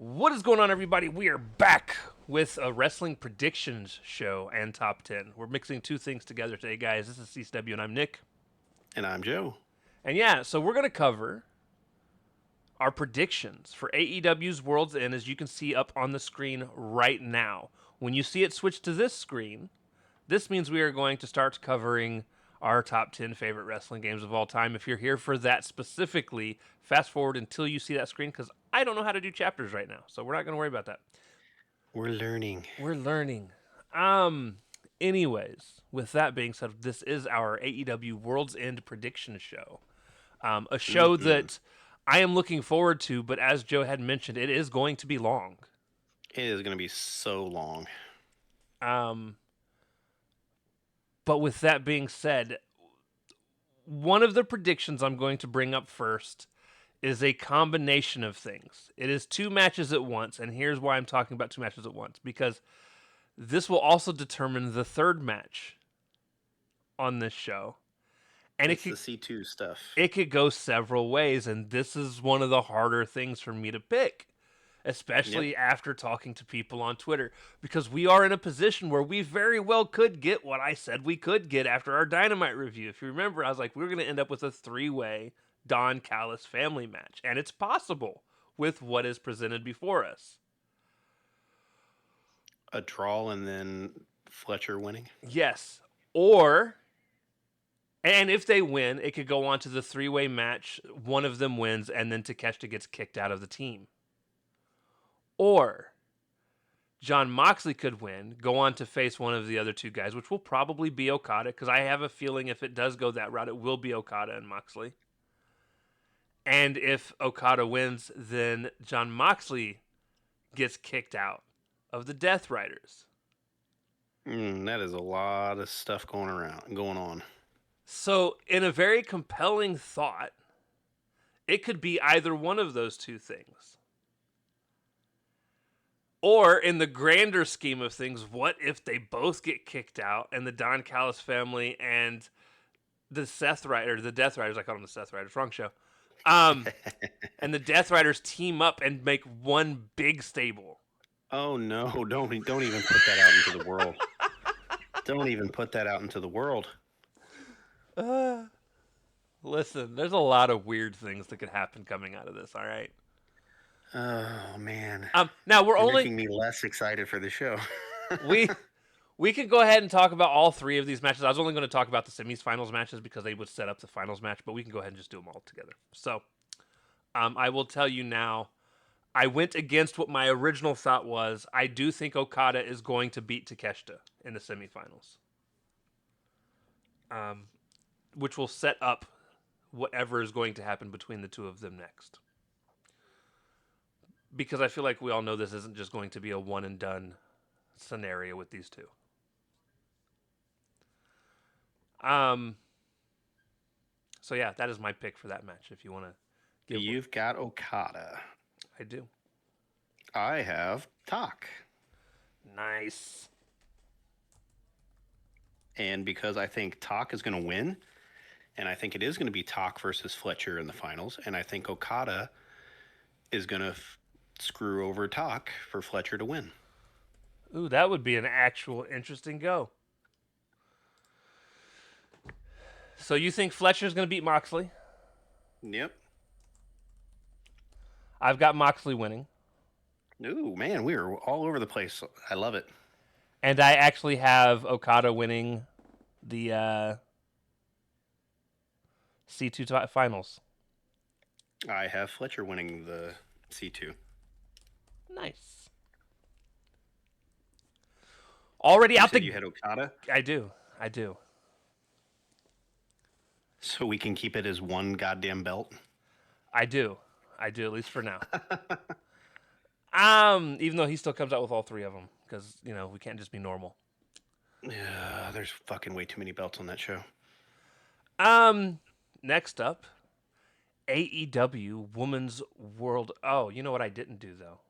What is going on, everybody? We are back with a wrestling predictions show and top 10. We're mixing two things together today, guys. This is CCW, and I'm Nick. And I'm Joe. And yeah, so we're going to cover our predictions for AEW's World's End, as you can see up on the screen right now. When you see it switch to this screen, this means we are going to start covering our top 10 favorite wrestling games of all time. If you're here for that specifically, fast forward until you see that screen because I don't know how to do chapters right now. So we're not going to worry about that. We're learning. We're learning. Um anyways, with that being said, this is our AEW World's End prediction show. A show Mm-hmm. that I am looking forward to, but as Joe had mentioned, it is going to be long. It is going to be so long. Um but with that being said, one of the predictions I'm going to bring up first is a combination of things. It is two matches at once, and here's why I'm talking about two matches at once, because this will also determine the third match on this show. And It's the C2 stuff. it could go several ways, and this is one of the harder things for me to pick, Yep. especially after talking to people on Twitter, because we are in a position where we very well could get what I said we could get after our Dynamite review. If you remember, I was like, we're going to end up with a three-way Don Callis family match, and it's possible with what is presented before us. A draw and then Fletcher winning. Yes, or and if they win, it could go on to the three-way match. One of them wins, and then Takeshita gets kicked out of the team. Or John Moxley could win, go on to face one of the other two guys, which will probably be Okada, because I have a feeling if it does go that route, it will be Okada and Moxley. And if Okada wins, then John Moxley gets kicked out of the Death Riders. That is a lot of stuff going on. So, in a very compelling thought, it could be either one of those two things. Or in the grander scheme of things, what if they both get kicked out and the Don Callis family and the Death Riders, I call them the Seth Riders, wrong show. And the Death Riders team up and make one big stable. Oh no! Don't even put that out into the world. Don't even put that out into the world. Uh, Listen, there's a lot of weird things that could happen coming out of this. All right. Oh man, Now we're you're only making me less excited for the show. we we can go ahead and talk about all three of these matches. I was only going to talk about the semifinals matches because they would set up the finals match, but we can go ahead and just do them all together. So, I will tell you now. I went against what my original thought was. I do think Okada is going to beat Takeshita in the semifinals, um, which will set up whatever is going to happen between the two of them next. Because I feel like we all know this isn't just going to be a one and done scenario with these two. Um. So yeah, that is my pick for that match. If you want to give, You've got Okada. I do. I have Tak. Nice. And because I think Tak is going to win, and I think it is going to be Tak versus Fletcher in the finals, and I think Okada is going to screw over Tak for Fletcher to win. Ooh, that would be an actual interesting go. So you think Fletcher's going to beat Moxley? Yep. I've got Moxley winning. Ooh, man, we are all over the place. I love it. And I actually have Okada winning the C2 finals. I have Fletcher winning the C2. Nice. Already You out said the. you had Okada, I do. I do. so we can keep it as one goddamn belt. I do. I do, at least for now. Even though he still comes out with all three of them, because we can't just be normal. Yeah, there's fucking way too many belts on that show. Next up, AEW Women's World. Oh, you know what I didn't do though?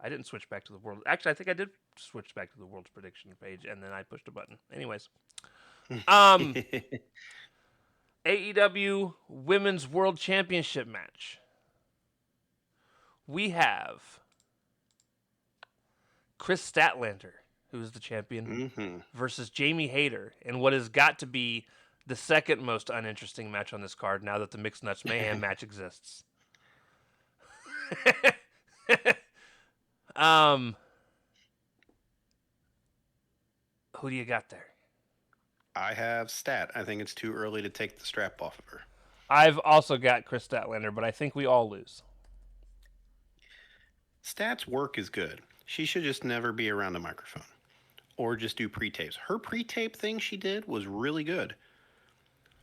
I didn't switch back to the world. Actually, I think I did switch back to the world's prediction page, and then I pushed a button. Anyways, um, AEW Women's World Championship match. we have Chris Statlander, who is the champion, Mm-hmm. versus Jamie Hayter in what has got to be the second most uninteresting match on this card now that the Mixed Nuts Mayhem match exists. um, who do you got there? I have Stat. I think it's too early to take the strap off of her. I've also got Chris Statlander, but I think we all lose. Stat's work is good. She should just never be around a microphone. Or just do pre-tapes. Her pre-tape thing she did was really good.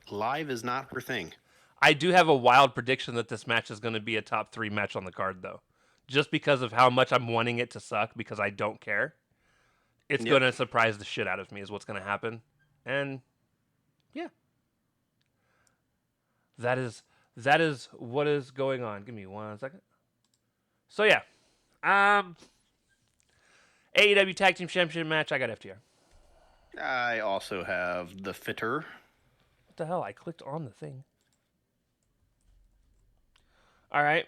Live is not her thing. I do have a wild prediction that this match is going to be a top 3 match on the card, though. Just because of how much I'm wanting it to suck, because I don't care. It's going to surprise the shit out of me is what's going to happen. And, yeah. That is what is going on. Give me 1 second. So, yeah. AEW Tag Team Championship match, I got FTR. I also have the fitter. What the hell? I clicked on the thing. All right.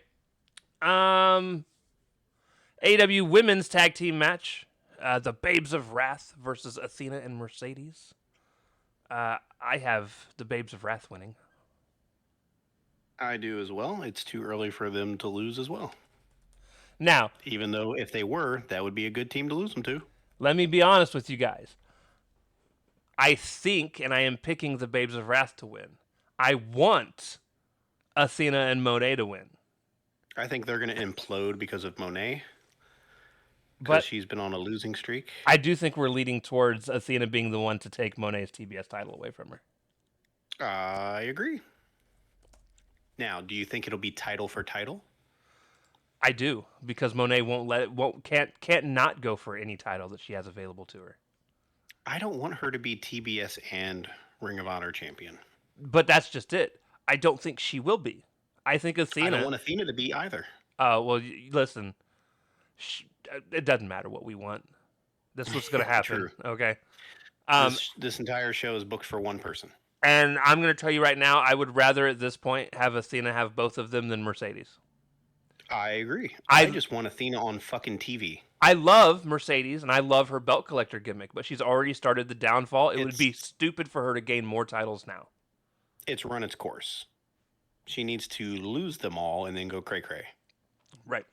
AEW Women's Tag Team match. The Babes of Wrath versus Athena and Mercedes. I have the Babes of Wrath winning. I do as well. It's too early for them to lose as well. Now, even though if they were, that would be a good team to lose them to. Let me be honest with you guys. I think, and I am picking the Babes of Wrath to win. I want Athena and Monet to win. I think they're going to implode because of Monet. But Because she's been on a losing streak. I do think we're leading towards Athena being the one to take Monet's TBS title away from her. I agree. Now, do you think it'll be title for title? I do, because Monet can't not go for any title that she has available to her. I don't want her to be TBS and Ring of Honor champion. But that's just it. I don't think she will be. I think Athena. I don't want Athena to be either. Well, listen. It doesn't matter what we want. This is what's going to happen. True. Okay. This entire show is booked for one person. And I'm going to tell you right now, I would rather at this point have Athena have both of them than Mercedes. I agree. I just want Athena on fucking TV. I love Mercedes, and I love her belt collector gimmick, but she's already started the downfall. It would be stupid for her to gain more titles now. It's run its course. She needs to lose them all and then go cray-cray. Right.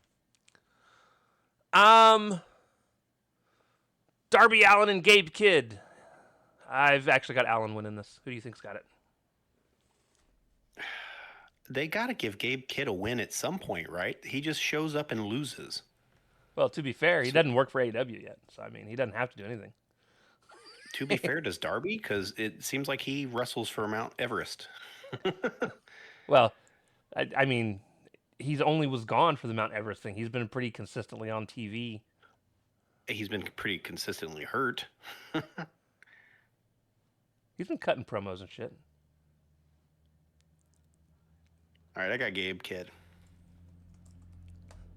Darby Allin and Gabe Kidd. I've actually got Allin winning this. Who do you think's got it? They got to give Gabe Kidd a win at some point, right? He just shows up and loses. Well, to be fair, he doesn't work for AEW yet. So, I mean, he doesn't have to do anything. To be fair, does Darby? Because it seems like he wrestles for Mount Everest. Well, I mean, he's only was gone for the Mount Everest thing. He's been pretty consistently on TV. He's been pretty consistently hurt. He's been cutting promos and shit. All right, I got Gabe Kidd.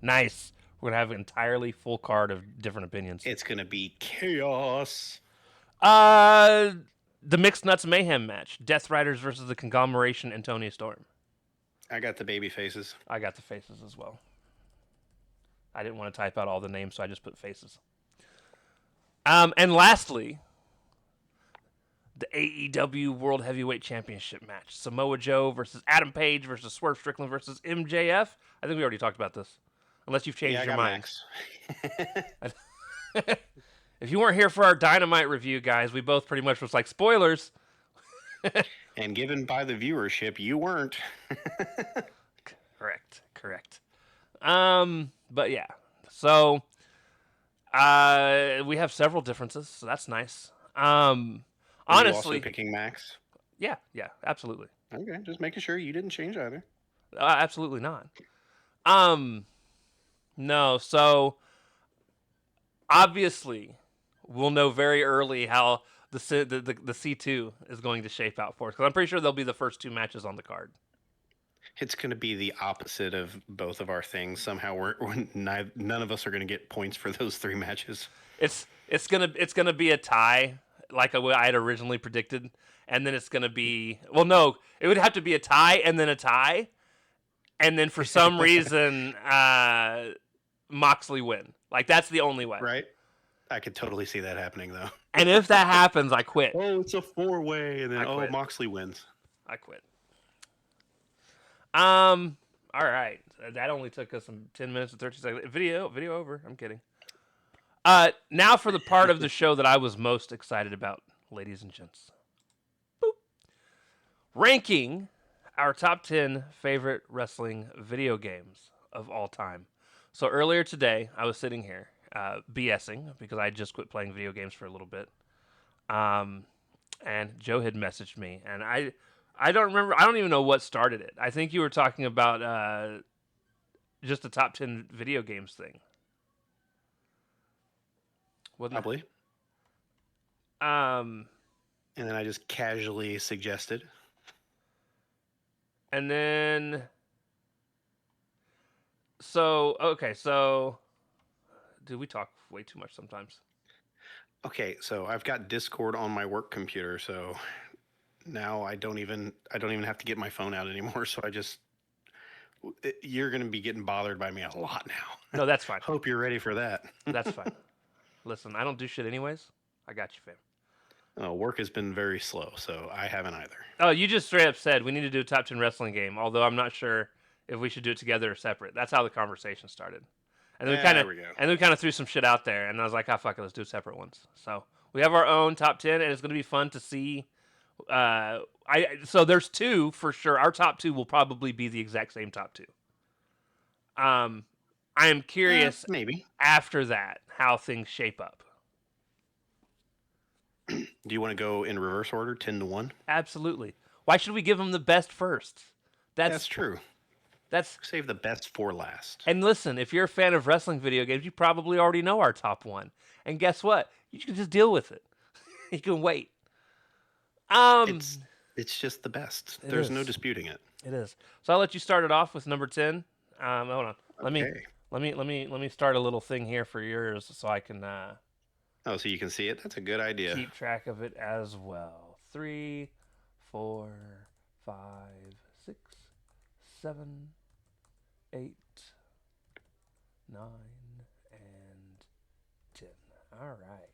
Nice. We're going to have an entirely full card of different opinions. It's going to be chaos. The Mixed Nuts Mayhem match. Death Riders versus the Conglomeration and Tony Storm. I got the baby faces. I got the faces as well. I didn't want to type out all the names, so I just put faces. And lastly, the AEW World Heavyweight Championship match. Samoa Joe versus Adam Page versus Swerve Strickland versus MJF. I think we already talked about this. Unless you've changed your mind. If you weren't here for our Dynamite review, guys, we both pretty much was like, spoilers. And given by the viewership, you weren't. Correct. But yeah. So we have several differences, so that's nice. Honestly, also picking Max? Yeah, absolutely. Okay, just making sure you didn't change either. Absolutely not. No, so obviously we'll know very early how the C2 is going to shape out for us, because I'm pretty sure they'll be the first 2 matches on the card. It's going to be the opposite of both of our things. Somehow none of us are going to get points for those 3 matches. It's gonna be a tie, like I had originally predicted, and then it's gonna be, well, no, it would have to be a tie and then a tie, and then for some reason Moxley win. Like that's the only way. Right? I could totally see that happening, though. And if that happens, I quit. Oh, it's a 4-way, and then I quit. Moxley wins. I quit. All right. That only took us some 10 minutes and 30 seconds. Video over. I'm kidding. Now for the part of the show that I was most excited about, ladies and gents. Boop. Ranking our top 10 favorite wrestling video games of all time. So earlier today, I was sitting here BSing because I just quit playing video games for a little bit. And Joe had messaged me, and I don't remember. I don't even know what started it. I think you were talking about just the top 10 video games thing. Wasn't Probably. it? And then I just casually suggested. And then, so dude, we talk way too much sometimes. Okay, so I've got Discord on my work computer, so now I don't even have to get my phone out anymore. So you're going to be getting bothered by me a lot now. No, that's fine. Hope you're ready for that. That's fine. Listen, I don't do shit anyways. I got you, fam. Work has been very slow, so I haven't either. Oh, you just straight up said we need to do a top 10 wrestling game, although I'm not sure if we should do it together or separate. That's how the conversation started. And then There we go. we kind of threw some shit out there, and I was like, "Ah, fuck it, let's do separate ones." So we have our own top 10, and it's going to be fun to see. So there's two for sure. Our top two will probably be the exact same top two. I am curious maybe after that how things shape up. Do you want to go in reverse order, 10-1? Absolutely. Why should we give them the best first? That's true. That's Save the best for last. And listen, if you're a fan of wrestling video games, you probably already know our top one. And guess what? You can just deal with it. You can wait. It's just the best. There's no disputing it. It is. So I'll let you start it off with number 10. Hold on. Let Okay. me start a little thing here for yours so I can Oh, so you can see it? That's a good idea. keep track of it as well. 3, 4, 5, 6, 7, 8, 9, and 10. All right.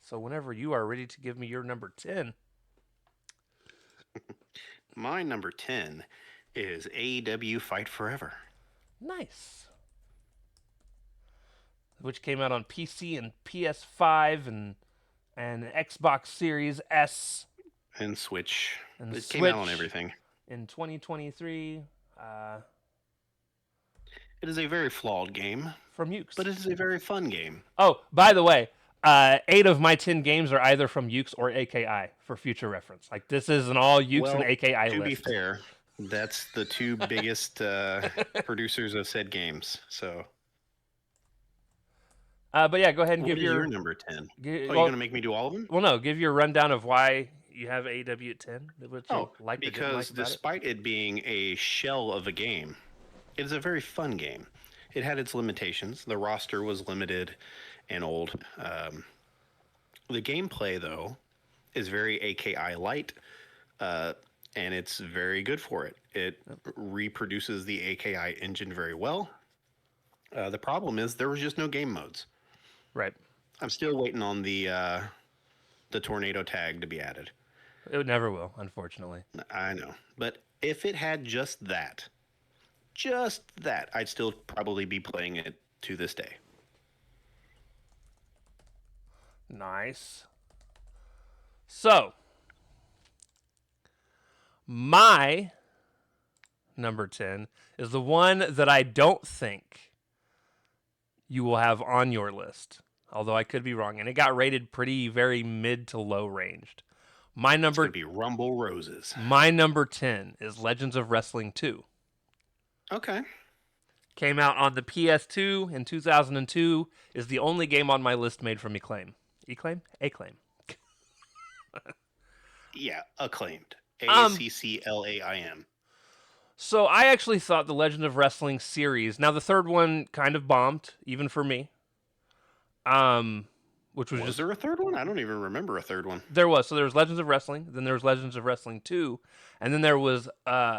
So whenever you are ready to give me your number 10. My number 10 is AEW Fight Forever. Nice. Which came out on PC and PS5 and Xbox Series S. And Switch. And It came out on Switch. everything. In 2023. It is a very flawed game, From Ukes. but it is a very fun game. Oh, by the way, 8 of my 10 games are either from Ukes or AKI for future reference. Like this is an all Ukes and AKI to list. be fair, that's the two biggest producers of said games. So, But yeah, go ahead and what give is your number 10? You're well, going to make me do all of them? well, no, give your rundown of why you have AEW at 10. What you liked or didn't because like about it. despite it being a shell of a game, it is a very fun game. It had its limitations. The roster was limited and old. The gameplay, though, is very AKI light, and it's very good for it. It reproduces the AKI engine very well. The problem is there was just no game modes. Right. I'm still waiting on the tornado tag to be added. It never will, unfortunately. I know, but if it had just that, I'd still probably be playing it to this day. Nice. So, my number 10 is the one that I don't think you will have on your list, although I could be wrong, and it got rated pretty very mid to low ranged. My It's number gonna be Rumble Roses. my number 10 is Legends of Wrestling 2. Okay. Came out on the PS2 in 2002. Is the only game on my list made from Acclaim. Acclaim. Yeah, acclaimed. ACCLAIM. So I actually thought the Legend of Wrestling series. Now the third one kind of bombed, even for me. which was Was just there a third one? I don't even remember a third one. there was. So there was Legends of Wrestling, then there was Legends of Wrestling 2, and then there was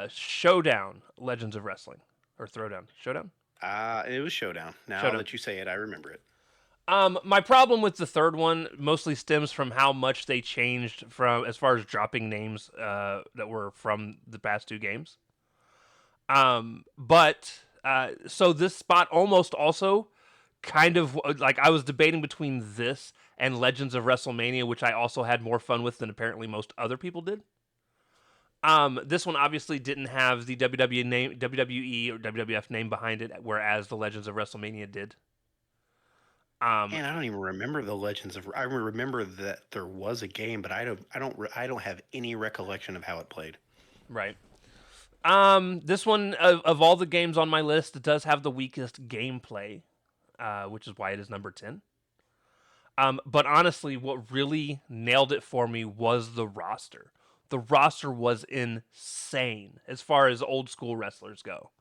Showdown Legends of Wrestling or Throwdown. Showdown? It was Showdown. Now Showdown. that you say it, I remember it. My problem with the third one mostly stems from how much they changed from as far as dropping names that were from the past two games. But so this spot almost also kind of like I was debating between this and Legends of WrestleMania, which I also had more fun with than apparently most other people did. This one obviously didn't have the WWE name, WWE or WWF name behind it, whereas the Legends of WrestleMania did. And I don't even remember the Legends of. I remember that there was a game, but I don't have any recollection of how it played. Right. This one of all the games on my list, it does have the weakest gameplay, which is why it is number 10. But honestly, what really nailed it for me was the roster. The roster was insane as far as old school wrestlers go.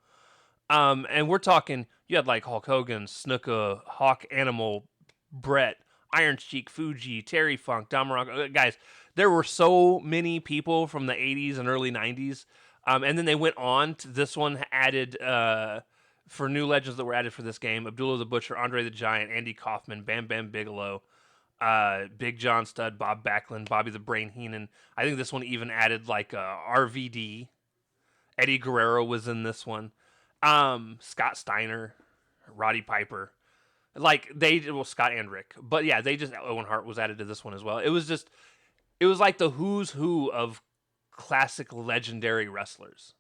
And we're talking, you had like Hulk Hogan, Snuka, Hawk Animal, Brett, Iron Sheik, Fuji, Terry Funk, Don Morocco. Guys, there were so many people from the 80s and early 90s. And then they went on to this one, added for new legends that were added for this game Abdullah the Butcher, Andre the Giant, Andy Kaufman, Bam Bam Bigelow, Big John Studd, Bob Backlund, Bobby the Brain Heenan. I think this one even added like RVD. Eddie Guerrero was in this one. Scott Steiner, Roddy Piper, Scott and Rick, but yeah, Owen Hart was added to this one as well. It was like the who's who of classic legendary wrestlers.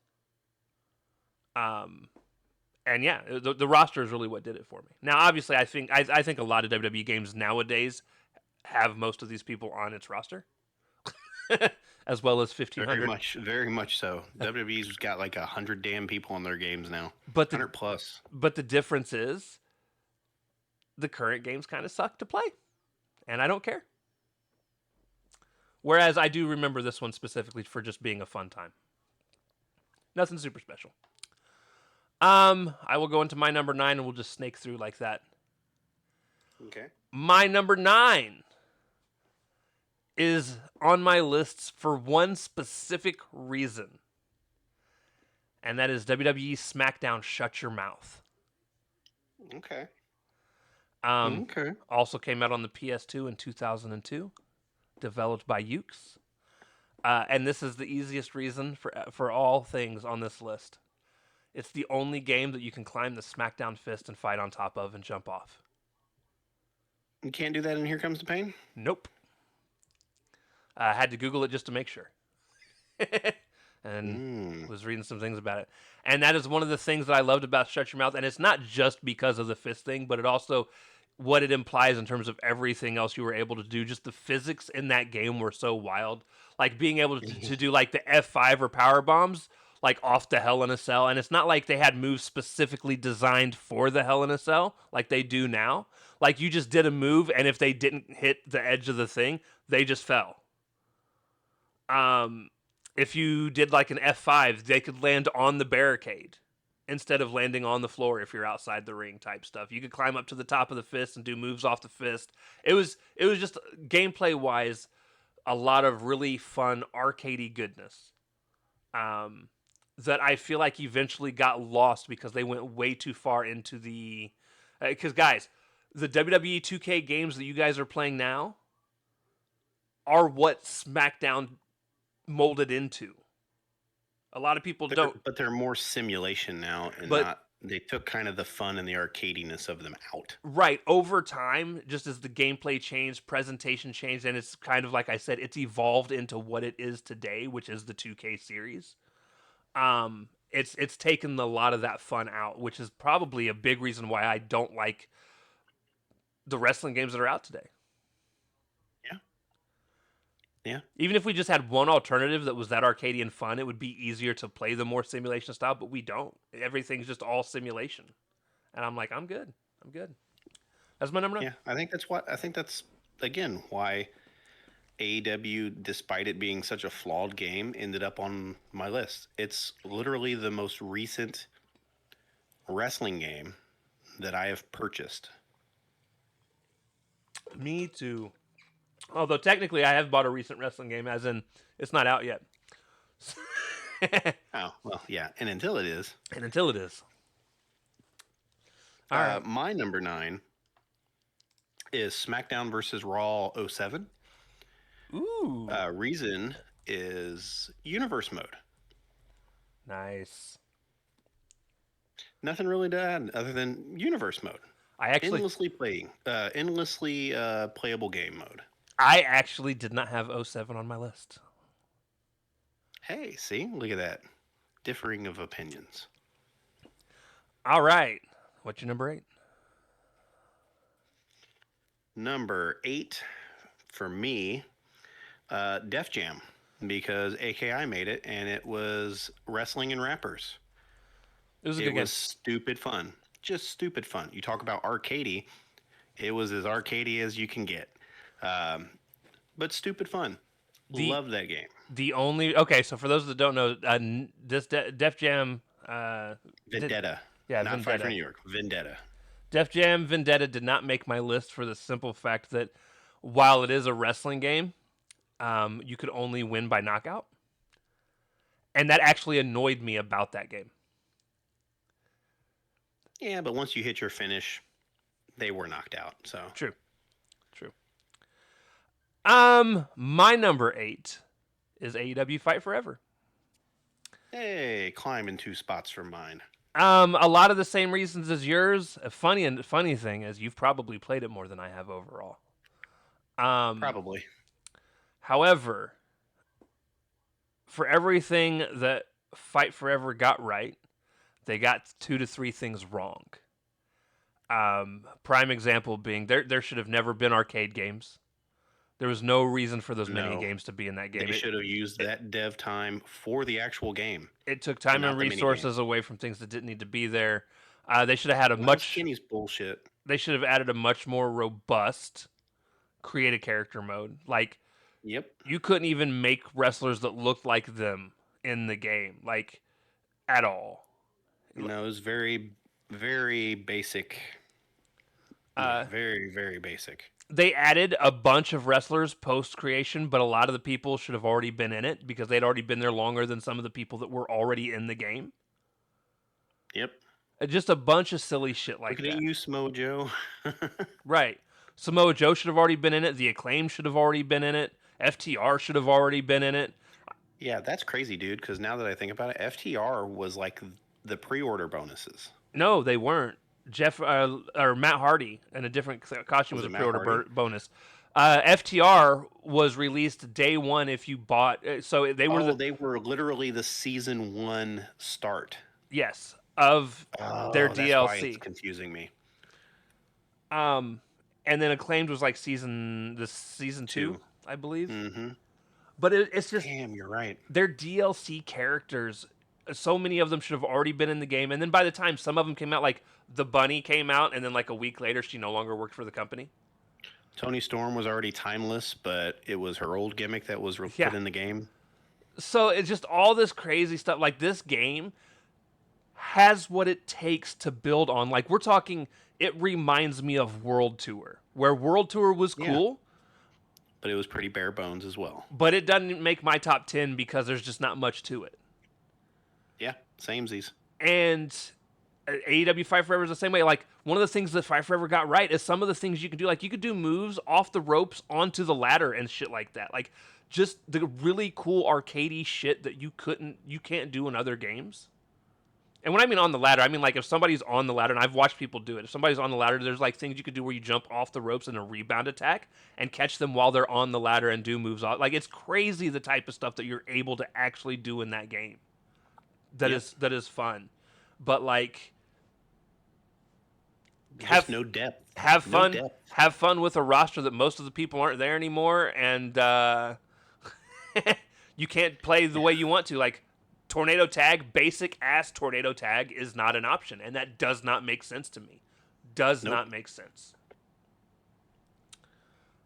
And yeah, the roster is really what did it for me. Now, obviously, I think a lot of WWE games nowadays have most of these people on its roster, as well as 1,500. Very much so. WWE's got like 100 damn people on their games now. But 100 plus. But the difference is, the current games kind of suck to play, and I don't care. Whereas I do remember this one specifically for just being a fun time. Nothing super special. I will go into my number 9 and we'll just snake through like that. Okay. My number 9 is on my lists for one specific reason. And that is WWE SmackDown Shut Your Mouth. Okay. Okay. Also came out on the PS2 in 2002. Developed by Ukes. And this is the easiest reason for all things on this list. It's the only game that you can climb the SmackDown fist and fight on top of and jump off. You can't do that in Here Comes the Pain? Nope. I had to Google it just to make sure. And was reading some things about it. And that is one of the things that I loved about Shut Your Mouth. And it's not just because of the fist thing, but it also what it implies in terms of everything else you were able to do. Just the physics in that game were so wild. Like being able to do like the F5 or power bombs like off the Hell in a Cell. And it's not like they had moves specifically designed for the Hell in a Cell like they do now. Like you just did a move, and if they didn't hit the edge of the thing, they just fell. If you did like an F5, they could land on the barricade instead of landing on the floor if you're outside the ring type stuff. You could climb up to the top of the fist and do moves off the fist. It was just gameplay wise a lot of really fun arcadey goodness. That I feel like eventually got lost because they went way too far into the because guys, the WWE 2K games that you guys are playing now are what SmackDown molded into. A lot of people don't, but they're more simulation now, and they took kind of the fun and the arcadiness of them out. Right. Over time, just as the gameplay changed, presentation changed, and it's kind of like I said, it's evolved into what it is today, which is the 2K series. It's taken a lot of that fun out, which is probably a big reason why I don't like the wrestling games that are out today. Yeah. Even if we just had one alternative that was that arcadian fun, it would be easier to play the more simulation style, but we don't. Everything's just all simulation. And I'm like, I'm good. That's my number 9. Yeah, I think that's again why AEW, despite it being such a flawed game, ended up on my list. It's literally the most recent wrestling game that I have purchased. Me too. Although technically, I have bought a recent wrestling game, as in it's not out yet. Oh, well, yeah. And until it is, And until it is. All right. my number 9 is SmackDown versus Raw '07. Ooh. Reason is universe mode. Nice. Nothing really to add other than universe mode. I actually Endlessly playable game mode. I actually did not have '07 on my list. Hey, see, look at that. Differing of opinions. All right. What's your number 8? Number 8 for me, Def Jam, because AKI made it, and it was wrestling and rappers. It was a It good game. was stupid fun. Just stupid fun. You talk about arcadey, it was as arcadey as you can get. But stupid fun. Love that game. Okay, so for those that don't know, this Def Jam, Vendetta. yeah, Not Fight Vendetta. for New York. Vendetta. Def Jam Vendetta did not make my list for the simple fact that while it is a wrestling game, you could only win by knockout, and that actually annoyed me about that game. Yeah, but once you hit your finish, they were knocked out. So True. My number 8 is AEW Fight Forever. hey, climbing 2 spots from mine. A lot of the same reasons as yours. A funny thing is you've probably played it more than I have overall. Probably. However, for everything that Fight Forever got right, they got 2 to 3 things wrong. Prime example being there should have never been arcade games. There was no reason for those mini games to be in that game. They should have used that dev time for the actual game. It took time and resources away from things that didn't need to be there. They should have had Kenny's bullshit. They should have added a much more robust create a character mode. Like, yep, you couldn't even make wrestlers that looked like them in the game, like at all. No, it was very, very basic. Very, very basic. They added a bunch of wrestlers post creation, but a lot of the people should have already been in it because they'd already been there longer than some of the people that were already in the game. Yep. Just a bunch of silly shit like that. Look at you, Samoa Joe. Right. Samoa Joe should have already been in it. The Acclaim should have already been in it. FTR should have already been in it. Yeah, that's crazy, dude, because now that I think about it, FTR was like the pre-order bonuses. No, they weren't. Or Matt Hardy in a different costume was a pre-order bonus. FTR was released day one if you bought. So they were they were literally the season 1 start. Yes, of their that's DLC. Why it's confusing me. And then Acclaimed was like season 2, I believe. Mm-hmm. But it's just damn, you're right. Their DLC characters. So many of them should have already been in the game, and then by the time some of them came out, like the Bunny came out, and then like a week later, she no longer worked for the company. Toni Storm was already timeless, but it was her old gimmick that was put in the game. So it's just all this crazy stuff. Like, this game has what it takes to build on. Like, we're talking, it reminds me of World Tour, where World Tour was cool. But it was pretty bare bones as well. But it doesn't make my top 10 because there's just not much to it. Yeah, samesies. And AEW Fight Forever is the same way. Like, one of the things that Fight Forever got right is some of the things you can do. Like, you could do moves off the ropes onto the ladder and shit like that. Like, just the really cool arcadey shit that you can't do in other games. And when I mean on the ladder, I mean like if somebody's on the ladder, and I've watched people do it. If somebody's on the ladder, there's like things you could do where you jump off the ropes in a rebound attack and catch them while they're on the ladder and do moves off. Like, it's crazy the type of stuff that you're able to actually do in that game. That is fun. But like, have no depth. Have fun. No depth. Have fun with a roster that most of the people aren't there anymore, and you can't play the way you want to. Like, tornado tag, basic ass tornado tag is not an option, and that does not make sense to me. Does not make sense.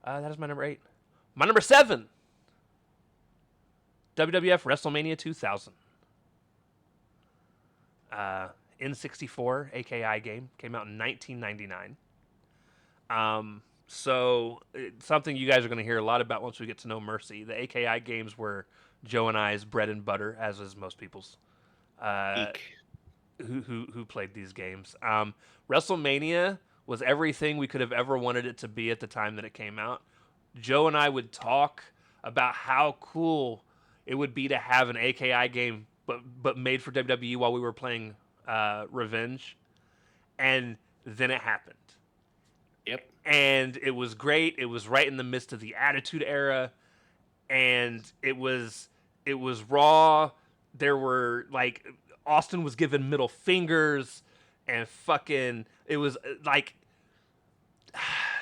That is my number 8. My number 7. WWF WrestleMania 2000. N64 AKI game came out in 1999. So something you guys are going to hear a lot about once we get to know Mercy. The AKI games were Joe and I's bread and butter, as is most people's. Uh, Eek. who played these games. WrestleMania was everything we could have ever wanted it to be at the time that it came out. Joe and I would talk about how cool it would be to have an AKI game, but made for WWE while we were playing Revenge, and then it happened, Yep. and it was great. It was right in the midst of the Attitude Era, and it was raw. There were like Austin was given middle fingers, and fucking it was like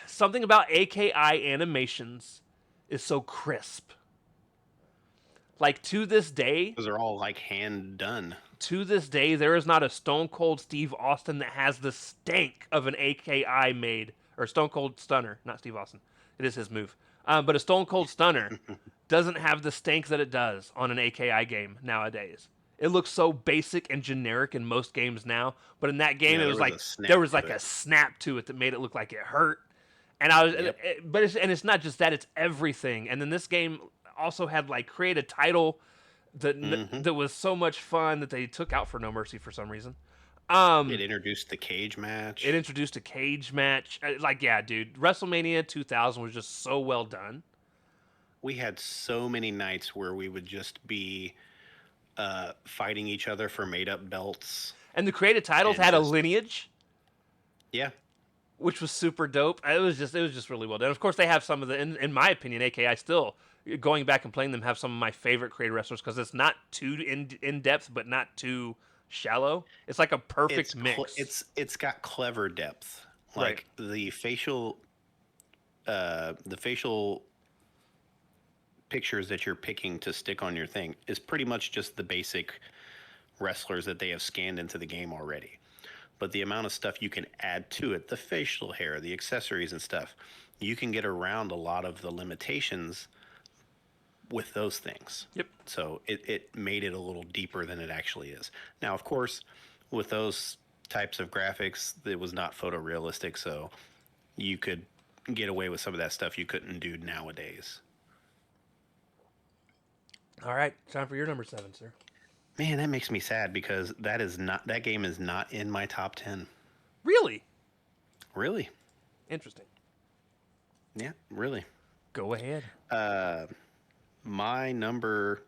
something about AKI animations is so crisp. Like Those are all like hand done. to this day, there is not a Stone Cold Steve Austin that has the stank of an AKI made, or Stone Cold Stunner, not Steve Austin. It is his move. But a Stone Cold Stunner doesn't have the stank that it does on an AKI game nowadays. It looks so basic and generic in most games now, but in that game, Yeah, it there was was like a snap there was to like it. a snap to it that made it look like it hurt. And I was, Yep. and it's not just that; it's everything. And then this game also had like create a title Hmm. that was so much fun that they took out for No Mercy for some reason. It Um, introduced the cage it match. introduced a cage match. Like, yeah, dude, WrestleMania 2000 was just so well done. We had so many nights where we would just be fighting each other for made up belts And the created titles and had a just lineage, yeah. which was super dope. It was just really well done. Of course, they have some of the, in my opinion, AKI still going back and playing them have some of my favorite created wrestlers because it's not too in depth, but not too shallow. It's like a perfect mix. It's got clever depth. Right. Like the facial pictures that you're picking to stick on your thing is pretty much just the basic wrestlers that they have scanned into the game already. But the amount of stuff you can add to it, the facial hair, the accessories and stuff, you can get around a lot of the limitations with those things. Yep. So it made it a little deeper than it actually is. Now, of course, with those types of graphics, it was not photorealistic, so you could get away with some of that stuff you couldn't do nowadays. All right, time for your number 7, sir. Man, that makes me sad because that game is not in my top 10. Really Really? interesting. Yeah, really. Go ahead. My number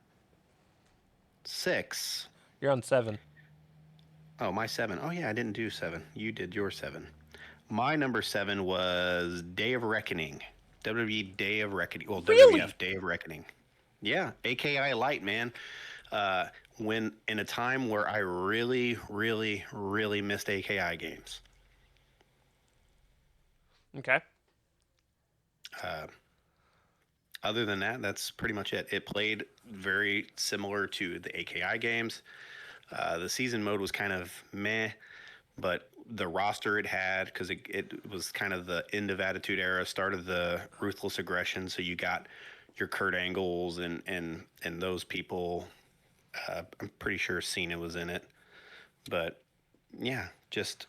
6. You're on 7. Oh, my 7. Oh yeah, I didn't do 7. You did your 7. My number 7 was Day of Reckoning. WWE Day of Reckoning. Well, Really? WWF Day of Reckoning. Yeah, AKI Light, man. When in a time where I really, really, really missed AKI games. Okay. Other than that, that's pretty much it. It played very similar to the AKI games. The season mode was kind of meh, but the roster it had, because it was kind of the end of Attitude Era, start of the Ruthless Aggression. So you got your Kurt Angles and those people. I'm pretty sure Cena was in it, but yeah, just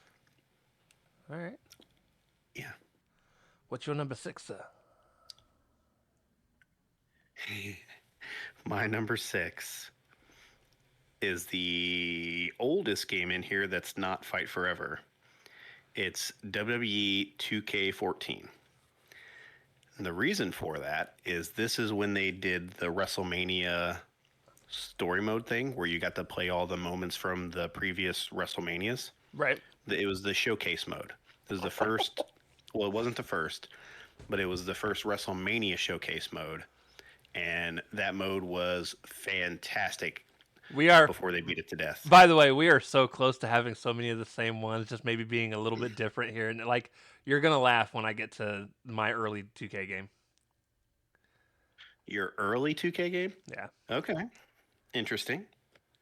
All right. yeah. What's your number 6, sir? My number 6 is the oldest game in here that's not Fight Forever. It's WWE 2K14. And the reason for that is this is when they did the WrestleMania story mode thing where you got to play all the moments from the previous WrestleManias. Right. It was the showcase mode. It was the first, well, it wasn't the first, but it was the first WrestleMania showcase mode. And that mode was fantastic We are, before they beat it to death. by the way, we are so close to having so many of the same ones, just maybe being a little bit different here. And like, you're going to laugh when I get to my early 2K game. Your early 2K game? Yeah. Okay. Interesting.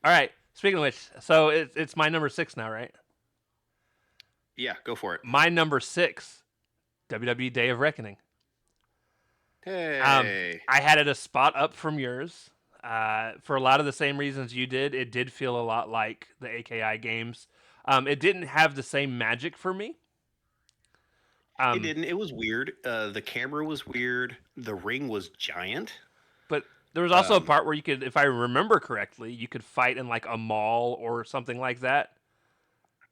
All right. Speaking of which, so it's my number 6 now, right? Yeah, go for it. My number 6, WWE Day of Reckoning. Hey. I had it a spot up from yours. For a lot of the same reasons you did, it did feel a lot like the AKI games. It didn't have the same magic for me, It Um, didn't. It was weird. The camera was weird. The ring was giant. but there was also a Um, part where you could, if I remember correctly, you could fight in like a mall or something like that.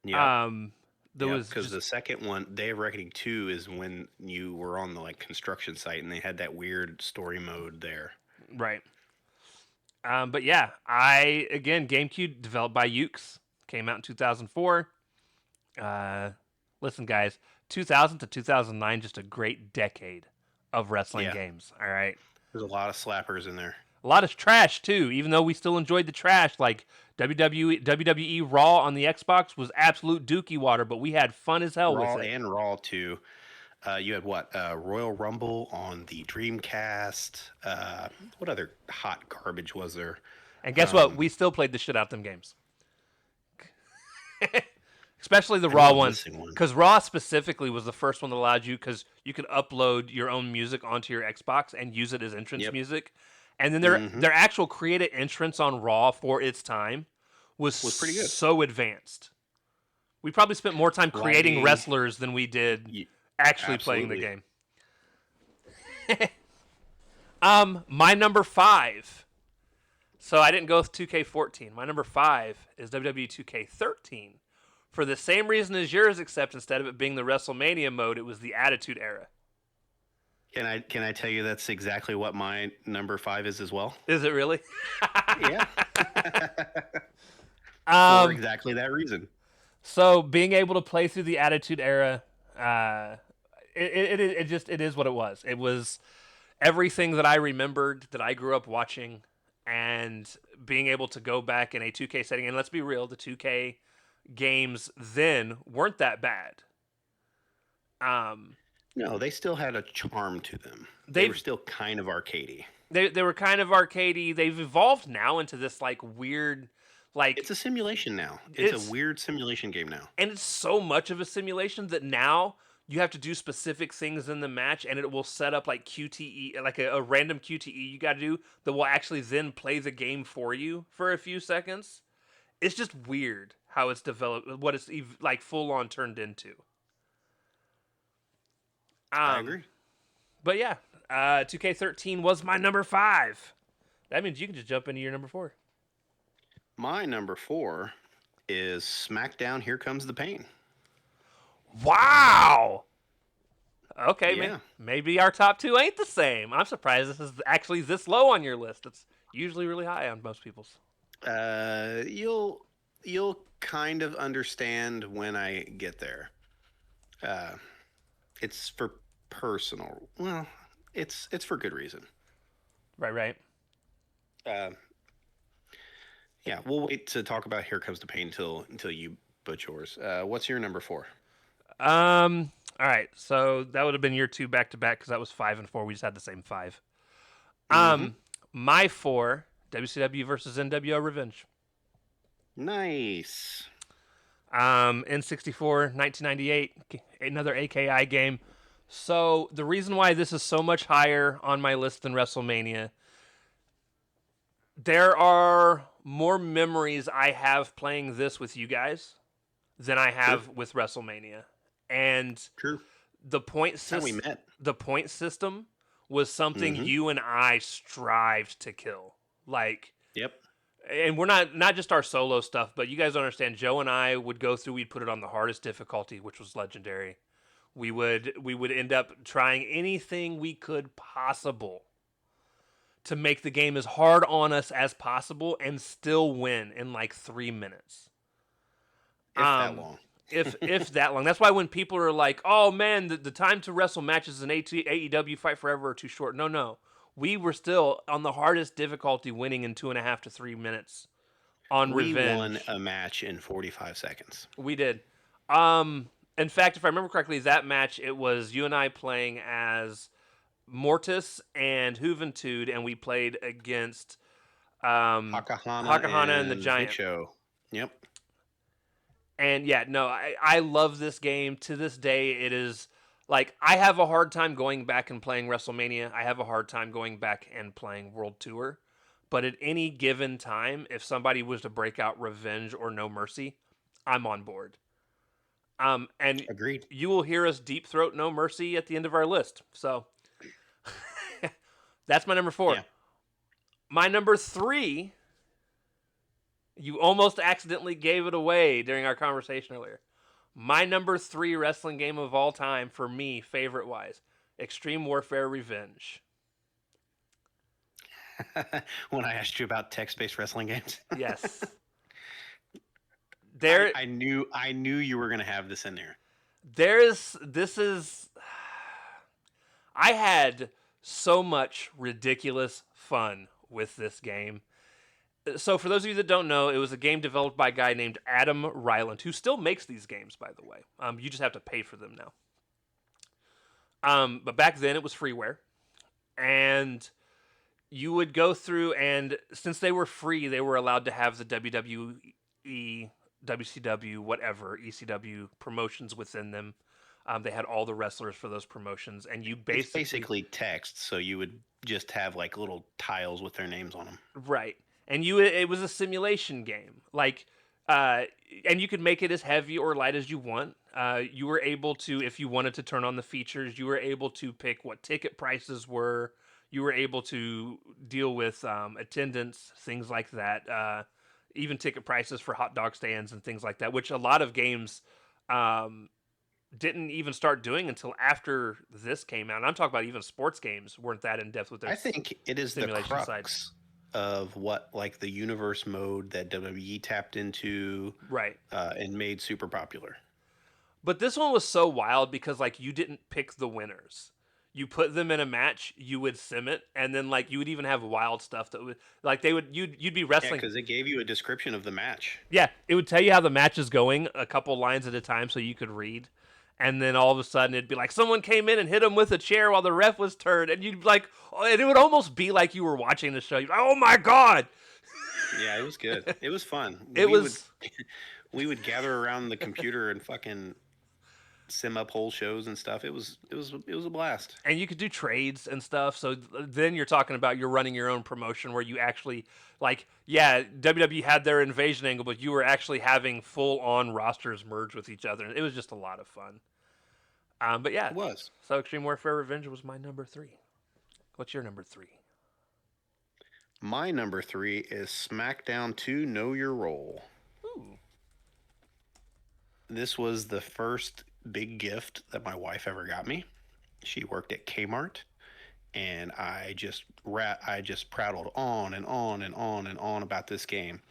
yep. Um, there Yep. was Because just the second one, Day of Reckoning 2, is when you were on the like construction site and they had that weird story mode there. right. But yeah, I again GameCube developed by Ukes, came out in 2004. Uh, Listen, guys, 2000 to 2009, just a great decade of wrestling Yeah. games. All right, There's a lot of slappers in there. a lot of trash too. Even though we still enjoyed the trash, like WWE Raw on the Xbox was absolute dookie water, but we had fun as hell with Raw it. and Raw 2. You had what? Royal Rumble on the Dreamcast. What other hot garbage was there? And guess what? Um, We still played the shit out them games. Especially the I know Raw I'm ones, missing one. because Raw specifically was the first one that allowed you, because you could upload your own music onto your Xbox and use it as entrance Yep. music. And then Hmm. their actual creative entrance on Raw for its time was Was pretty good. so advanced. We probably spent more time creating Flagging. wrestlers than we did actually playing the Absolutely. game. My number 5. So I didn't go with 2K14. My number 5 is WWE 2K13. For the same reason as yours, except instead of it being the WrestleMania mode, it was the Attitude Era. Can I tell you that's exactly what my number 5 is as well? Is it really? Yeah. For um, exactly that reason. so being able to play through the Attitude Era, it is what it was. It was everything that I remembered that I grew up watching, and being able to go back in a 2K setting. And let's be real, the 2K games then weren't that bad. Um, No, they still had a charm to them. They were they've still kind of arcadey. they were kind of arcadey. They've evolved now into this like weird, like It's a simulation now. It's it's a weird simulation game now. and it's so much of a simulation that now you have to do specific things in the match, and it will set up like QTE, like a random QTE you got to do that will actually then play the game for you for a few seconds. It's just weird how it's developed, what it's like full on turned into. I Um, agree. but yeah, 2K13 was my number 5. That means you can just jump into your number 4. My number 4 is SmackDown Here Comes the Pain. Wow. Okay, Yeah. maybe our top 2 ain't the same. I'm surprised this is actually this low on your list. It's usually really high on most people's. You'll kind of understand when I get there. Uh, it's for personal. Well, it's for good reason. Right. Uh, yeah, we'll wait to talk about Here Comes the Pain until you put yours. What's your number 4? All right. So that would have been your 2 back to back because that was 5 and 4. We just had the same 5. Mm-hmm. My 4, WCW versus NWO Revenge. Nice. N64, 1998, another AKI game. So the reason why this is so much higher on my list than WrestleMania, there are more memories I have playing this with you guys than I have with WrestleMania. And True. the point That's how we met. the point system was something Mhm. you and I strived to kill. Like, Yep. and we're not just our solo stuff, but you guys understand. Joe and I would go through. We'd put it on the hardest difficulty, which was legendary. We would end up trying anything we could possible to make the game as hard on us as possible and still win in like 3 minutes. If that long. If that long. That's why when people are like, "Oh man, the time to wrestle matches in AEW Fight Forever are too short." No, we were still on the hardest difficulty, winning in 2.5 to 3 minutes on We Revenge. won a match in 45 seconds. We did. In fact, if I remember correctly, that match it was you and I playing as Mortis and Juventud, and we played against Hakahana and the Giant. Big Show. Yep. And yeah, no, I love this game. To this day, it is like I have a hard time going back and playing WrestleMania. I have a hard time going back and playing World Tour. But at any given time, if somebody was to break out Revenge or No Mercy, I'm on board. And Agreed. you will hear us deep throat No Mercy at the end of our list. So that's my number 4. Yeah. My number 3, you almost accidentally gave it away during our conversation earlier. My number 3 wrestling game of all time for me, favorite wise, Extreme Warfare Revenge. When I asked you about text-based wrestling games, Yes. There I knew you were gonna have this in there. this is I had so much ridiculous fun with this game. So for those of you that don't know, it was a game developed by a guy named Adam Ryland, who still makes these games, by the way. You just have to pay for them now. But back then it was freeware, and you would go through, and since they were free, they were allowed to have the WWE, WCW, whatever ECW promotions within them. They had all the wrestlers for those promotions, and you It's basically text, so you would just have like little tiles with their names on them. right, and it was a simulation game, like, and you could make it as heavy or light as you want. You were able to, if you wanted to turn on the features, you were able to pick what ticket prices were. You were able to deal with attendance, things like that. Even ticket prices for hot dog stands and things like that, which a lot of games um, didn't even start doing until after this came out. And I'm talking about even sports games weren't that in depth with their I think it is the simulation side. crux of what like the universe mode that WWE tapped into Right. and made super popular. But this one was so wild because like you didn't pick the winners. You put them in a match, you would sim it, and then like you would even have wild stuff that would like you'd be Yeah, wrestling. because it gave you a description of the match. Yeah, it would tell you how the match is going a couple lines at a time so you could read. And then all of a sudden it'd be like someone came in and hit him with a chair while the ref was turned, and you'd be like, oh, and it would almost be like you were watching the show. You'd be like, oh my god! Yeah, it was good. It was fun. It was We would gather around the computer and fucking sim up whole shows and stuff. It was a blast. and you could do trades and stuff. So then you're talking about you're running your own promotion where you actually like, yeah, WWE had their invasion angle, but you were actually having full on rosters merge with each other. It was just a lot of fun. But yeah, It was. so Extreme Warfare Revenge was my number 3. What's your number 3? My number 3 is SmackDown 2 Know Your Role. Ooh, This was the first big gift that my wife ever got me. She worked at Kmart, and I just prattled on and on and on and on about this game.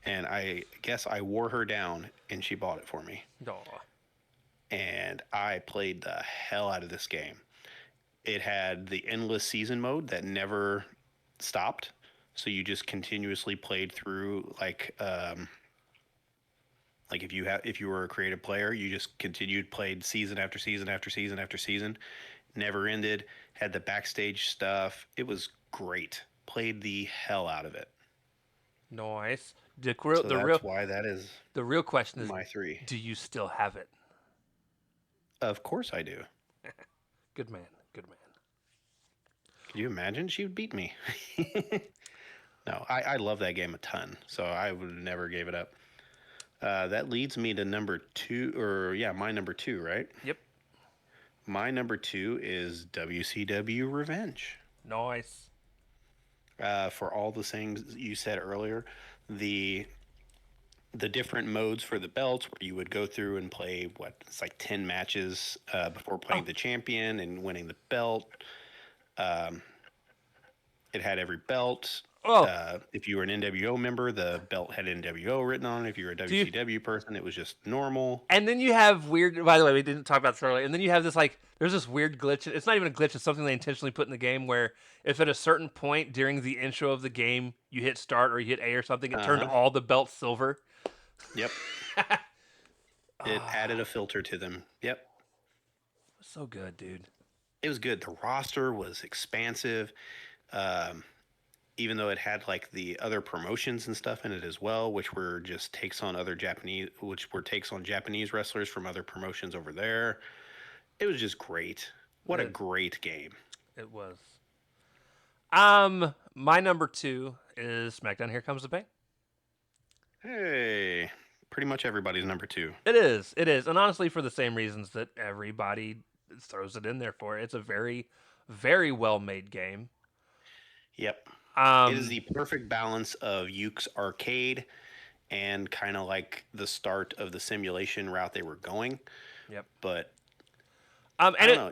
And I guess I wore her down, and she bought it for me. aw. And I played the hell out of this game. It had the endless season mode that never stopped, so you just continuously played through like if you were a creative player, you just continued played season after season after season after season, never ended. Had the backstage stuff. It was great. Played the hell out of it. Nice. So that's why that is The real question is, my 3. do you still have it? Of course I do. Good man. Good man. Could you imagine? She would beat me. No, I love that game a ton, so I would never gave it up. That leads me to number 2, or yeah, my number 2, right? Yep. My number 2 is WCW Revenge. Nice. For all the things you said earlier, the different modes for the belts where you would go through and play it's like 10 matches before playing the champion and winning the belt. It had every belt. Oh, If you were an NWO member, the belt had NWO written on it. If you were a WCW person, it was just normal. and then you have weird. By the way, we didn't talk about this earlier. And then you have this like, there's this weird glitch. It's not even a glitch. It's something they intentionally put in the game where if at a certain point during the intro of the game you hit start or you hit A or something, it turned all the belts silver. Yep. It added a filter to them. Yep. So good, dude. It was good. The roster was expansive. Even though it had like the other promotions and stuff in it as well, which were takes on Japanese wrestlers from other promotions over there. It was just great. What a great game. It was. My number 2 is SmackDown Here Comes the Pain. Hey, pretty much everybody's number two. It is. It is. And honestly, for the same reasons that everybody throws it in there for. It's a very, very well made game. Yep. It is Um, the perfect balance of Yuke's arcade and kind of like the start of the simulation route they were going. yep. But I And don't know.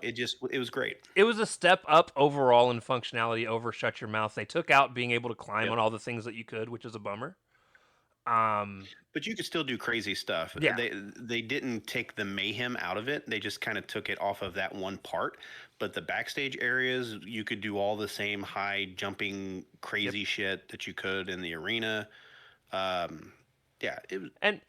It was great. it was a step up overall in functionality over Shut Your Mouth. They took out being able to climb Yep. on all the things that you could, which is a bummer. Um, But you could still do crazy stuff. Yeah. They didn't take the mayhem out of it. They just kind of took it off of that one part. But the backstage areas, you could do all the same high jumping crazy shit that you could in the arena. Yeah, it was and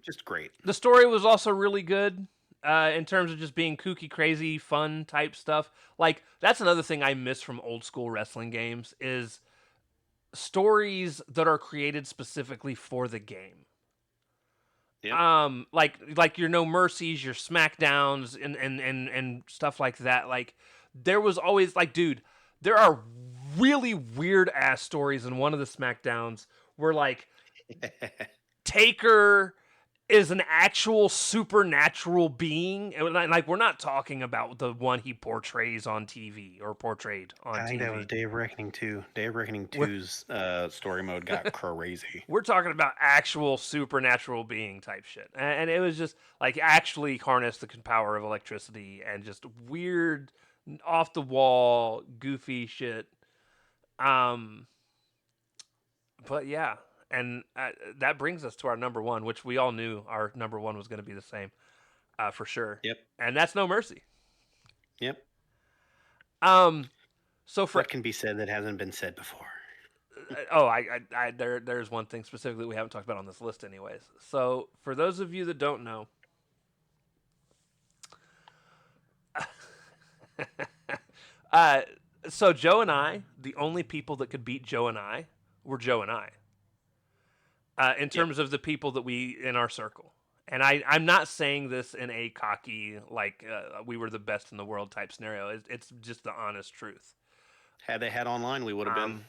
just great. the story was also really good in terms of just being kooky, crazy, fun type stuff. Like that's another thing I miss from old school wrestling games is stories that are created specifically for the game. Yep. Like your No Mercies, your Smackdowns, and stuff like that. Like there was always like, dude, there are really weird ass stories in one of the Smackdowns where like Taker is an actual supernatural being. And like we're not talking about the one he portrays on TV or portrayed on I think TV. that was Day of Reckoning 2. Day of Reckoning 2's story mode got crazy. We're talking about actual supernatural being type shit. And it was just like actually harness the power of electricity and just weird, off the wall, goofy shit. But yeah, and that brings us to our number one, which we all knew our number one was going to be the same, for sure. Yep. And that's No Mercy. Yep. So for What can be said that hasn't been said before? there's one thing specifically we haven't talked about on this list, anyways. So for those of you that don't know, so Joe and I, the only people that could beat Joe and I were Joe and I. In terms of the people that we in our circle. And I'm not saying this in a cocky, like we were the best in the world type scenario. It's just the honest truth. Had they had online, we would have been.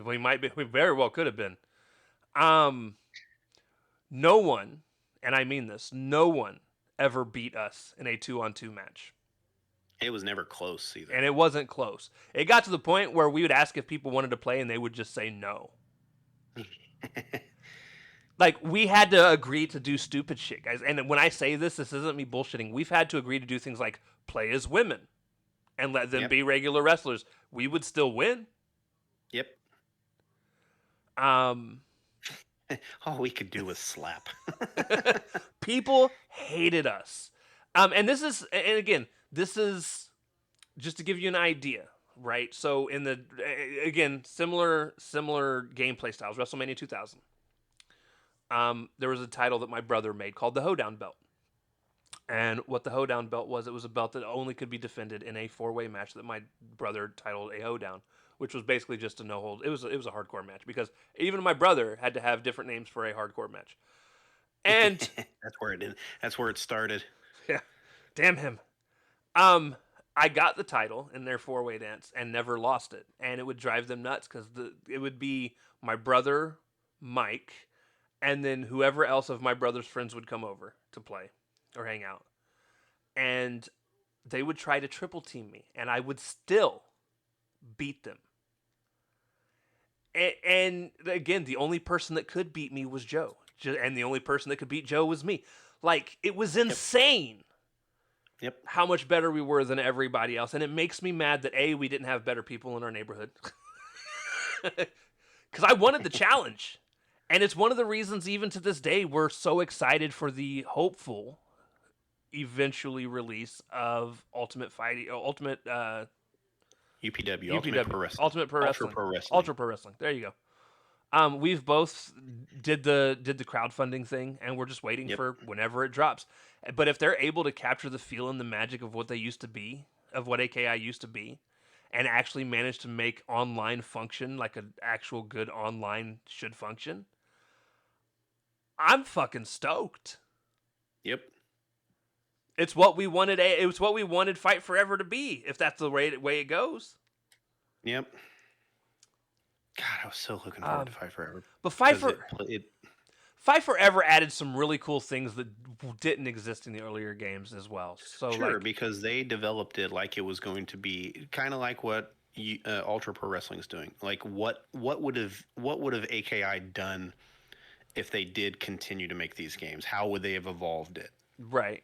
We very well could have been. No one, and I mean this, no one ever beat us in a 2-on-2 match. It was never close either. And it wasn't close. It got to the point where we would ask if people wanted to play and they would just say no. Like we had to agree to do stupid shit, guys. And when I say this isn't me bullshitting. We've had to agree to do things like play as women and let them be regular wrestlers. We would still win. Yep. All we could do was slap. People hated us. And this is, and again, this is just to give you an idea, right? So in the, again, similar gameplay styles, WrestleMania 2000. There was a title that my brother made called the Hoedown Belt. And what the Hoedown Belt was, it was a belt that only could be defended in a 4-way match that my brother titled a Hoedown, which was basically just a no hold. It was a hardcore match because even my brother had to have different names for a hardcore match. And that's where it started. Yeah. Damn him. I got the title in their 4-way dance and never lost it. And it would drive them nuts because it would be my brother, Mike, and then whoever else of my brother's friends would come over to play or hang out. And they would try to triple team me, and I would still beat them. And again, the only person that could beat me was Joe. And the only person that could beat Joe was me. Like, it was insane. Yep. How much better we were than everybody else. And it makes me mad that, A, we didn't have better people in our neighborhood. Because I wanted the challenge. And it's one of the reasons, even to this day, we're so excited for the hopeful eventually release of Ultimate UPW, UPW, Ultimate Pro Wrestling. Ultimate Pro Wrestling. Ultra Pro Wrestling. Ultra Pro Wrestling. There you go. We've both did the crowdfunding thing, and we're just waiting for whenever it drops. But if they're able to capture the feel and the magic of what they used to be, of what AKI used to be, and actually manage to make online function like an actual good online should function, I'm fucking stoked. Yep. It's what we wanted. It was what we wanted Fight Forever to be. If that's the way it goes. Yep. God, I was so looking forward to Fight Forever. But Fight Forever added some really cool things that didn't exist in the earlier games as well. So Sure, like, because they developed it like it was going to be kind of like what Ultra Pro Wrestling's doing. Like what would have AKI done if they did continue to make these games? How would they have evolved it? right.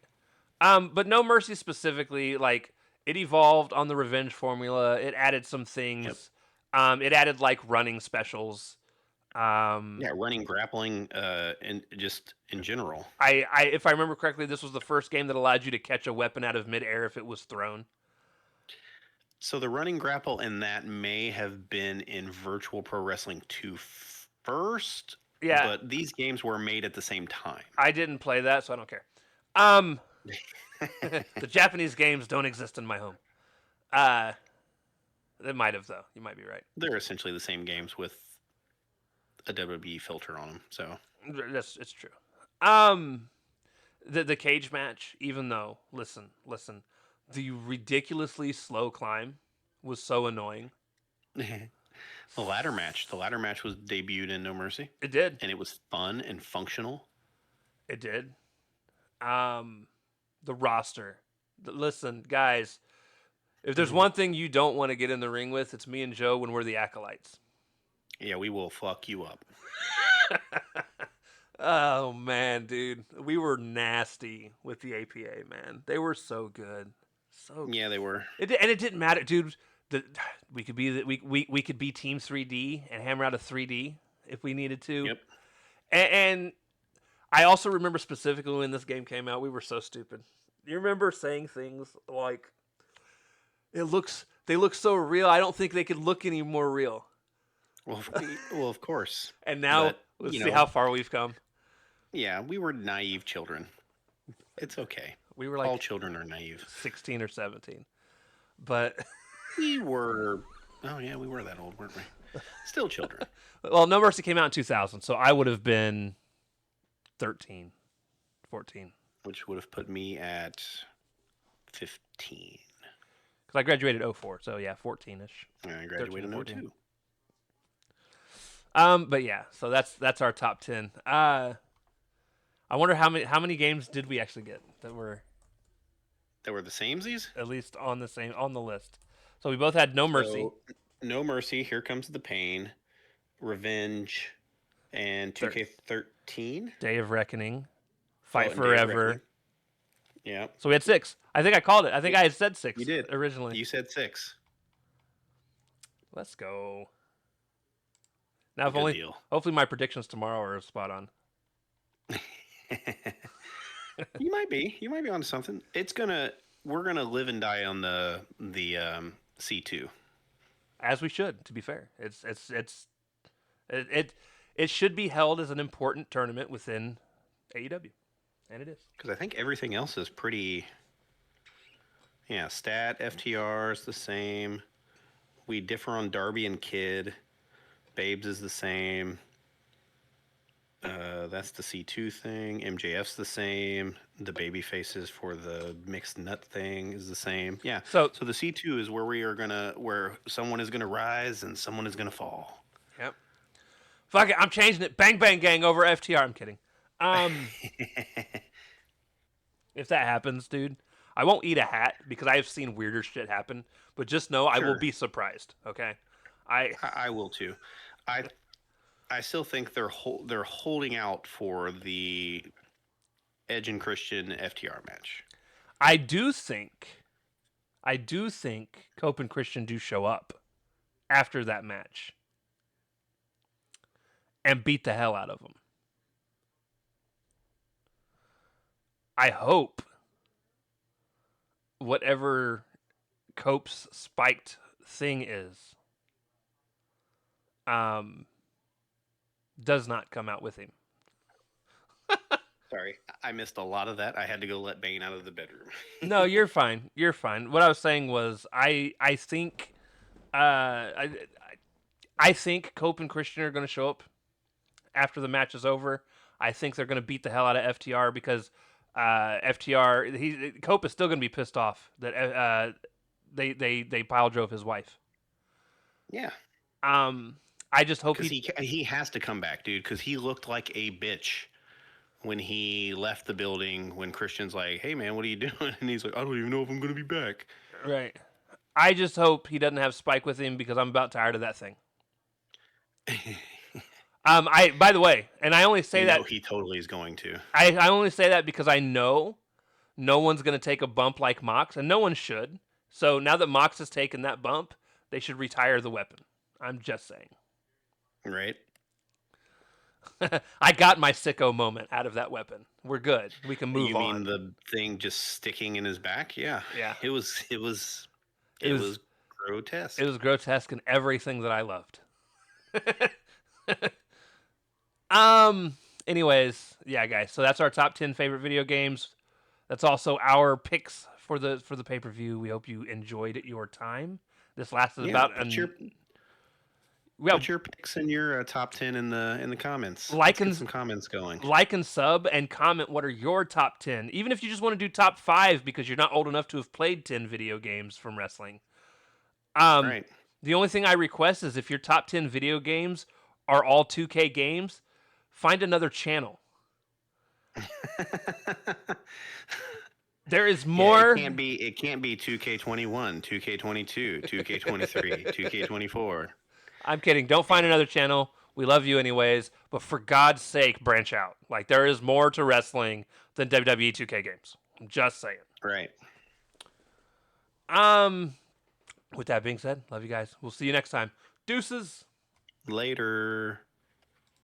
But No Mercy specifically, like it evolved on the revenge formula. It added some Yep. things. It added like running specials. Um, Yeah, running, grappling, and just in general. if I remember correctly, this was the first game that allowed you to catch a weapon out of midair if it was thrown. So the running grapple in that may have been in Virtual Pro Wrestling 2 first, Yeah, but these games were made at the same time. I didn't play that, so I don't care. Um, the Japanese games don't exist in my home. Uh, they might have though. You might be right. They're essentially the same games with a WWE filter on them. So That's it's true. Um, the cage match, even though listen, the ridiculously slow climb was so annoying. the ladder match was debuted in No Mercy, It did. and it was fun and functional. It did. Um, the roster. Listen, guys, if there's one thing you don't want to get in the ring with, it's me and Joe when we're the acolytes. Yeah, we will fuck you up. Oh man, dude, we were nasty with the APA, man. They were so good, so Yeah, they were. and it didn't matter, dude. The, we could be we could be Team 3D and hammer out a 3D if we needed to. Yep. And I also remember specifically when this game came out, we were so stupid. You remember saying things like, they look so real. I don't think they could look any more real." Well, of course. And now But, let's you see know, how far we've come. Yeah, we were naive children. It's okay. We were All like children are naive. 16 or 17, but We were. Oh yeah, we were that old, weren't we? Still children. well, No Mercy came out in 2000, so I would have been 13, 14. Which would have put me at 15. Because I graduated 04, so yeah, 14ish. And I graduated in 14. 02. But yeah, so that's our top 10. I wonder how many games did we actually get that were They were the samesies. at least on the list. So we both had No Mercy, So, No Mercy, Here Comes the Pain, Revenge, and 2K13. Day of Reckoning, Fight and Day of Forever. Reckoning. Yeah, So we had 6. I think I called it. I think I had said 6 you did. originally. You said 6. Let's go. Now, if Good only deal. hopefully my predictions tomorrow are spot on. You might be. You might be onto something. We're gonna live and die on the C2. As we should, to be fair. It should be held as an important tournament within AEW, and it is. Because I think everything else is pretty. Yeah, stat FTR is the same. We differ on Darby and Kid. Babes is the same. That's the C2 thing. MJF's the same. The baby faces for the mixed nut thing is the same. Yeah. So So the C2 is where someone is gonna rise and someone is gonna fall. yep. Fuck it, I'm changing it. Bang Bang Gang over FTR. I'm kidding. If that happens, dude, I won't eat a hat because I have seen weirder shit happen. But just know I will Sure. be surprised. Okay. I will too. I still think they're holding out for the Edge and Christian FTR match. I do think Cope and Christian do show up after that match and beat the hell out of them. I hope whatever Cope's spiked thing is does not come out with him. Sorry, I missed a lot of that. I had to go let Bane out of the bedroom. No, you're fine. You're fine. What I was saying was I think I think Cope and Christian are going to show up after the match is over. I think they're going to beat the hell out of FTR because Cope is still going to be pissed off that they pile drove his wife. Yeah. I just hope Because he has to come back, dude. Because he looked like a bitch when he left the building. When Christian's like, "Hey, man, what are you doing?" And he's like, "I don't even know if I'm gonna be back." right. I just hope he doesn't have Spike with him because I'm about tired of that thing. I by the way, and I only say that he totally is going to. I only say that because I know no one's going to take a bump like Mox, and no one should. So now that Mox has taken that bump, they should retire the weapon. I'm just saying. Right. I got my sicko moment out of that weapon. We're good. We can move You on. mean the thing just sticking in his back? Yeah. Yeah. It was grotesque. It was grotesque and everything that I loved. Anyways, yeah, guys. So that's our top 10 favorite video games. That's also our picks for the pay-per-view. We hope you enjoyed your time. This lasted about put your picks and your top 10 in the comments. Like Let's get and some comments going. Like and sub and comment what are your top 10. Even if you just want to do top 5 because you're not old enough to have played 10 video games from wrestling. Right. The only thing I request is if your top 10 video games are all 2K games, find another channel. There is more. Yeah, it can't be 2K21, 2K22, 2K23, 2K24. I'm kidding. Don't find another channel. We love you anyways, but for God's sake, branch out. Like there is more to wrestling than WWE 2K games. I'm just saying. Right. With that being said, love you guys. We'll see you next time. Deuces. Later.